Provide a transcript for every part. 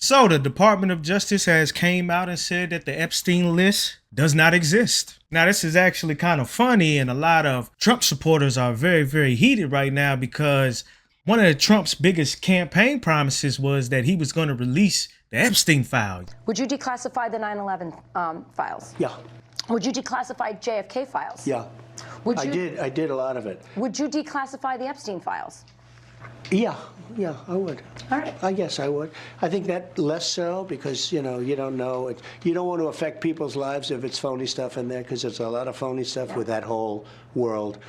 So the Department of Justice has came out and said that the Epstein list does not exist. Now, this is actually kind of funny, and a lot of Trump supporters are very, very heated right now because one of Trump's biggest campaign promises was that he was going to release the Epstein files. Would you declassify the 9/11 files? Yeah. Would you declassify JFK files? Yeah. Would I you, did a lot of it. Would you declassify the Epstein files? Yeah, I would. All right. I guess I would. I think that less so because, you don't know. You don't want to affect people's lives if it's phony stuff in there because there's a lot of phony stuff with that whole world.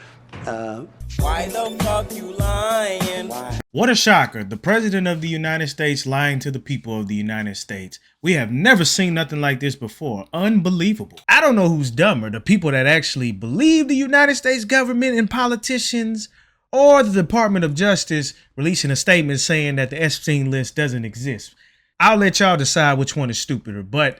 Why the fuck you lying? What a shocker. The President of the United States lying to the people of the United States. We have never seen nothing like this before. Unbelievable. I don't know who's dumber, the people that actually believe the United States government and politicians, or the Department of Justice releasing a statement saying that the Epstein list doesn't exist. I'll let y'all decide which one is stupider, but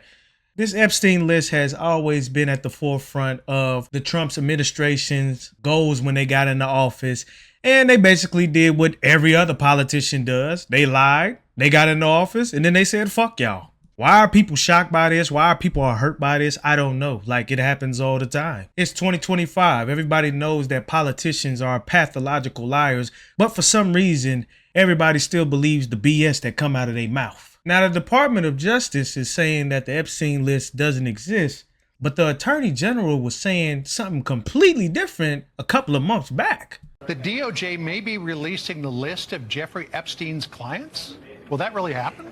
this Epstein list has always been at the forefront of the Trump's administration's goals when they got into office, and they basically did what every other politician does. They lied, they got into office, and then they said, fuck y'all. Why are people shocked by this? Why are people hurt by this? I don't know. Like, it happens all the time. It's 2025. Everybody knows that politicians are pathological liars, but for some reason, everybody still believes the BS that come out of their mouth. Now, the Department of Justice is saying that the Epstein list doesn't exist, but the Attorney General was saying something completely different a couple of months back. The DOJ may be releasing the list of Jeffrey Epstein's clients. Will that really happen?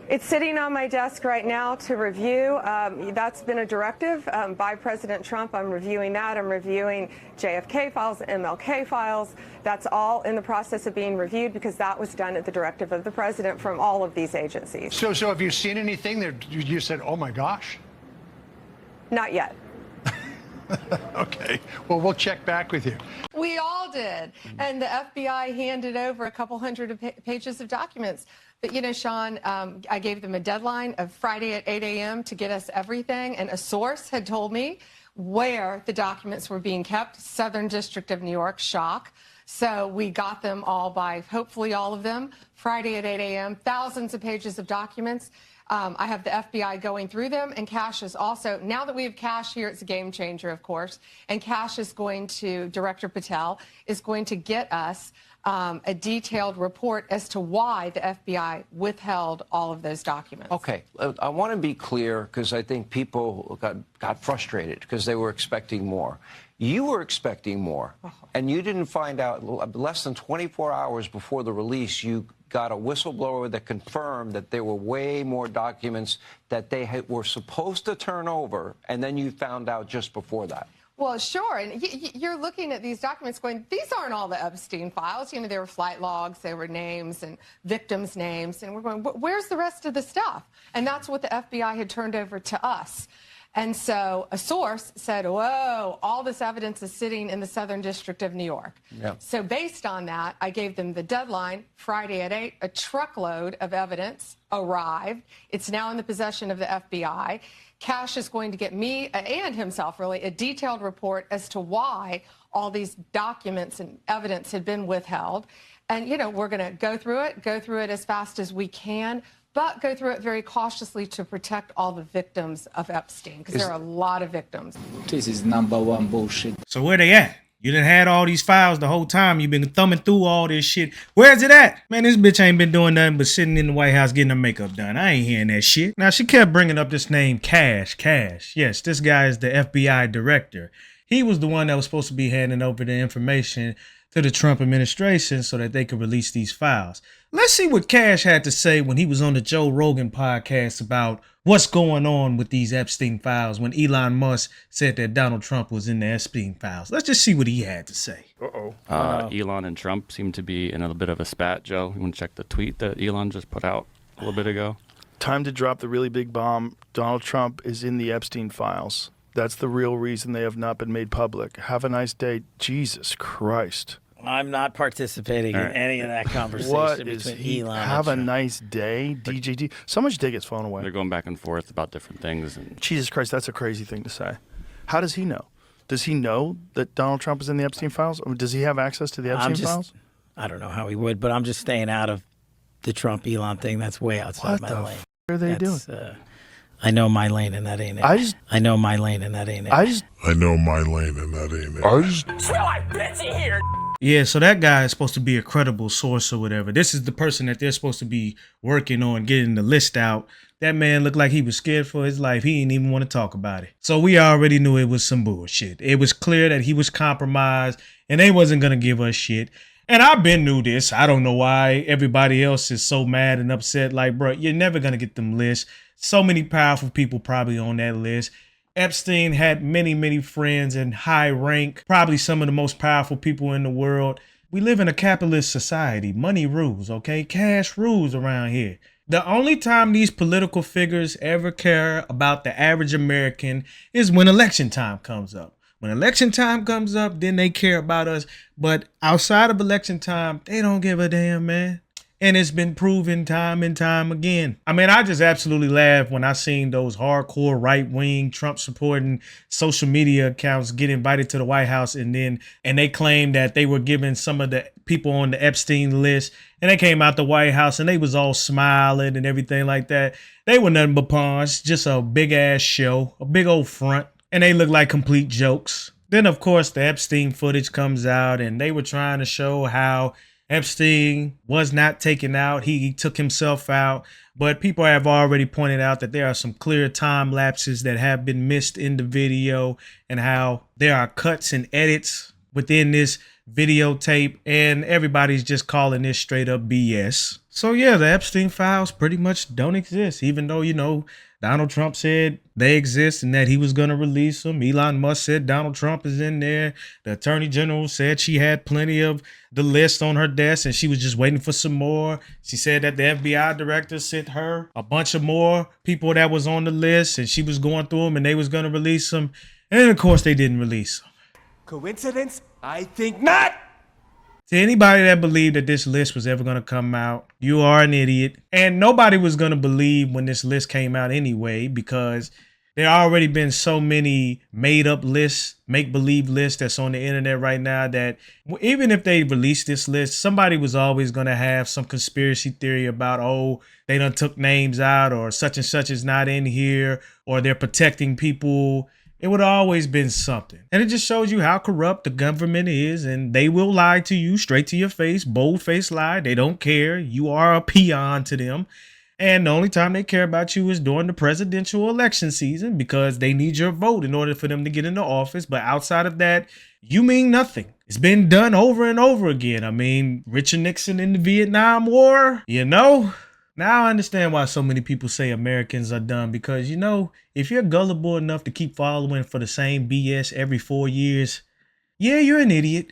It's sitting on my desk right now to review. That's been a directive by President Trump. I'm reviewing that. I'm reviewing JFK files, MLK files. That's all in the process of being reviewed because that was done at the directive of the president from all of these agencies. So have you seen anything that you said, oh my gosh? Not yet. Okay. Well, we'll check back with you. We all did. And the FBI handed over a couple hundred pages of documents. But, Sean, I gave them a deadline of Friday at 8 a.m. to get us everything. And a source had told me where the documents were being kept. Southern District of New York, shock. So we got them all by, hopefully all of them, Friday at 8 a.m. Thousands of pages of documents. I have the FBI going through them, and Cash is also, now that we have Cash here, it's a game changer, of course, and Cash is going to, Director Patel, is going to get us a detailed report as to why the FBI withheld all of those documents. Okay, I want to be clear because I think people got frustrated because they were expecting more. You were expecting more, and you didn't find out less than 24 hours before the release. You got a whistleblower that confirmed that there were way more documents that they were supposed to turn over, and then you found out just before that. Well, sure. And you're looking at these documents going, these aren't all the Epstein files. There were flight logs, there were names and victims' names. And we're going, where's the rest of the stuff? And that's what the FBI had turned over to us. And so a source said, whoa, all this evidence is sitting in the Southern District of New York. Yep. So based on that, I gave them the deadline, Friday at 8, a truckload of evidence arrived. It's now in the possession of the FBI. Cash is going to get me and himself, really, a detailed report as to why all these documents and evidence had been withheld. And, we're going to go through it as fast as we can, but go through it very cautiously to protect all the victims of Epstein, because there are a lot of victims. This is #1 bullshit. So where they at? You done had all these files the whole time. You've been thumbing through all this shit. Where's it at? Man, this bitch ain't been doing nothing but sitting in the White House getting her makeup done. I ain't hearing that shit. Now, she kept bringing up this name, Cash. Yes, this guy is the FBI director. He was the one that was supposed to be handing over the information to the Trump administration so that they could release these files. Let's see what Cash had to say when he was on the Joe Rogan podcast about what's going on with these Epstein files when Elon Musk said that Donald Trump was in the Epstein files. Let's just see what he had to say. Elon and Trump seem to be in a bit of a spat, Joe. You want to check the tweet that Elon just put out a little bit ago? Time to drop the really big bomb. Donald Trump is in the Epstein files. That's the real reason they have not been made public. Have a nice day. Jesus Christ. I'm not participating in any of that conversation What is between he? Elon Have and a Trump. nice day, DJD. Someone should take his phone away. They're going back and forth about different things. And Jesus Christ, that's a crazy thing to say. How does he know? Does he know that Donald Trump is in the Epstein files? Or does he have access to the Epstein files? I don't know how he would, but I'm just staying out of the Trump Elon thing. That's way outside What my the lane. are they doing? I know my lane, and that ain't it. I know my lane, and that ain't it. I know my lane and that ain't it. Yeah, so that guy is supposed to be a credible source or whatever. This is the person that they're supposed to be working on getting the list out. That man looked like he was scared for his life. He didn't even want to talk about it. So we already knew it was some bullshit. It was clear that he was compromised and they wasn't going to give us shit. And I've been knew this. I don't know why everybody else is so mad and upset. Like, bro, you're never going to get them lists. So many powerful people probably on that list. Epstein had many, many friends in high rank, probably some of the most powerful people in the world. We live in a capitalist society. Money rules, okay? Cash rules around here. The only time these political figures ever care about the average American is when election time comes up. When election time comes up, then they care about us. But outside of election time, they don't give a damn, man. And it's been proven time and time again. I mean, I just absolutely laughed when I seen those hardcore right-wing Trump supporting social media accounts get invited to the White House and they claimed that they were giving some of the people on the Epstein list, and they came out the White House and they was all smiling and everything like that. They were nothing but pawns, just a big ass show, a big old front, and they looked like complete jokes. Then of course the Epstein footage comes out and they were trying to show how Epstein was not taken out. He took himself out. But people have already pointed out that there are some clear time lapses that have been missed in the video and how there are cuts and edits within this videotape. And everybody's just calling this straight up BS. So yeah, the Epstein files pretty much don't exist, even though, you know, Donald Trump said they exist and that he was going to release them. Elon Musk said Donald Trump is in there. The attorney general said she had plenty of the list on her desk and she was just waiting for some more. She said that the FBI director sent her a bunch of more people that was on the list and she was going through them and they was going to release them. And of course they didn't release them. Coincidence? I think not. To anybody that believed that this list was ever going to come out, you are an idiot. And nobody was going to believe when this list came out anyway, because there already been so many made up lists, make-believe lists that's on the internet right now that even if they released this list, somebody was always going to have some conspiracy theory about, oh, they done took names out or such and such is not in here or they're protecting people. It would have always been something. And it just shows you how corrupt the government is, and they will lie to you straight to your face, bold-faced lie. They don't care. You are a peon to them. And the only time they care about you is during the presidential election season because they need your vote in order for them to get into office. But outside of that, you mean nothing. It's been done over and over again. I mean, Richard Nixon in the Vietnam War, you know? Now I understand why so many people say Americans are dumb because, you know, if you're gullible enough to keep following for the same BS every 4 years, yeah, you're an idiot.